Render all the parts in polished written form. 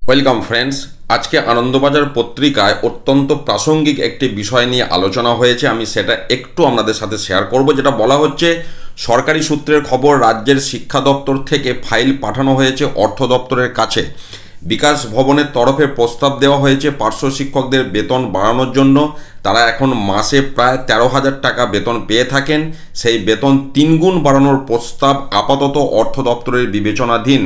Welcome friends. আজকে আনন্দবাজার পত্রিকায় অত্যন্ত প্রাসঙ্গিক একটি বিষয় নিয়ে আলোচনা হয়েছে। আমি সেটা একটু আপনাদের সাথে শেয়ার করব। যেটা বলা হচ্ছে, সরকারি সূত্রের খবর, রাজ্যের শিক্ষা দপ্তর থেকে ফাইল পাঠানো হয়েছে অর্থ দপ্তরের কাছে। বিকাশ ভবনের তরফে প্রস্তাব দেওয়া হয়েছে পার্শ্ব শিক্ষকদের বেতন বাড়ানোর জন্য। তারা এখন মাসে প্রায় 13,000 টাকা বেতন পেয়ে থাকেন। সেই বেতন 3 গুণ বাড়ানোর প্রস্তাব আপাতত অর্থ দপ্তরের বিবেচনাধীন।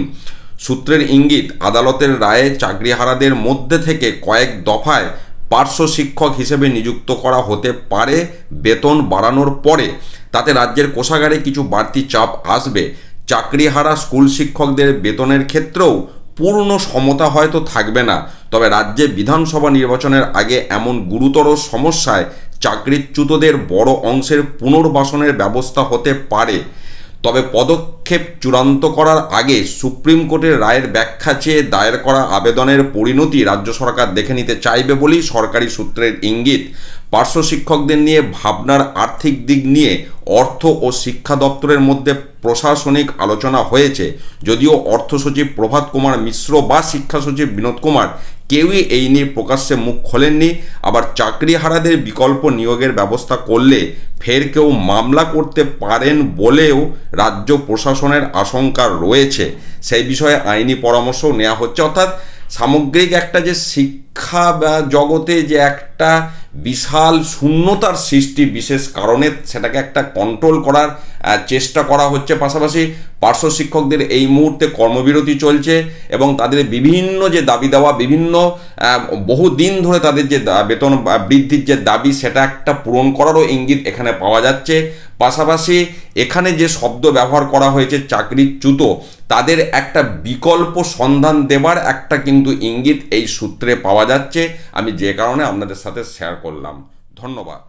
সূত্রের ইঙ্গিত, আদালতের রায়ে চাকরিহারাদের মধ্যে থেকে কয়েক দফায় পার্শ্ব শিক্ষক হিসেবে নিযুক্ত করা হতে পারে বেতন বাড়ানোর পরে। তাতে রাজ্যের কোষাগারে কিছু বাড়তি চাপ আসবে। চাকরিহারা স্কুল শিক্ষকদের বেতনের ক্ষেত্রেও পূর্ণ সমতা হয়তো থাকবে না, তবে রাজ্যে বিধানসভা নির্বাচনের আগে এমন গুরুতর সমস্যায় চাকরিচ্যুতদের বড় অংশের পুনর্বাসনের ব্যবস্থা হতে পারে। তবে পদক্ষেপ চূড়ান্ত করার আগে সুপ্রিম কোর্টের রায়ের ব্যাখ্যা চেয়ে দায়ের করা আবেদনের পরিণতি রাজ্য সরকার দেখে নিতে চাইবে বলেই সরকারি সূত্রের ইঙ্গিত। পার্শ্ব শিক্ষকদের নিয়ে ভাবনার আর্থিক দিক নিয়ে অর্থ ও শিক্ষা দপ্তরের মধ্যে প্রশাসনিক আলোচনা হয়েছে, যদিও অর্থ সচিব প্রভাত কুমার মিশ্র বা শিক্ষা সচিব বিনোদ কুমার কেউই এই নিয়ে প্রকাশ্যে মুখ খোলেননি। আবার চাকরিহারাদের বিকল্প নিয়োগের ব্যবস্থা করলে ফের কেউ মামলা করতে পারেন বলেও রাজ্য প্রশাসনের আশঙ্কা রয়েছে। সেই বিষয়ে আইনি পরামর্শও নেওয়া হচ্ছে। অর্থাৎ সামগ্রিক একটা যে শিক্ষা জগতে যে একটা বিশাল শূন্যতার সৃষ্টি বিশেষ কারণে, সেটাকে একটা কন্ট্রোল করার চেষ্টা করা হচ্ছে। পাশাপাশি পার্শ্ব শিক্ষকদের এই মুহূর্তে কর্মবিরতি চলছে এবং তাদের বিভিন্ন যে দাবি দেওয়া, বিভিন্ন বহুদিন ধরে তাদের যে বেতন বৃদ্ধির যে দাবি, সেটা একটা পূরণ করারও ইঙ্গিত এখানে পাওয়া যাচ্ছে। পাশাপাশি এখানে যে শব্দ ব্যবহার করা হয়েছে চাকরিচ্যুত, তাদের একটা বিকল্প সন্ধান দেবার একটা কিন্তু ইঙ্গিত এই সূত্রে পাওয়া যাচ্ছে। আমি যে কারণে আপনাদের সাথে শেয়ার করলাম। ধন্যবাদ।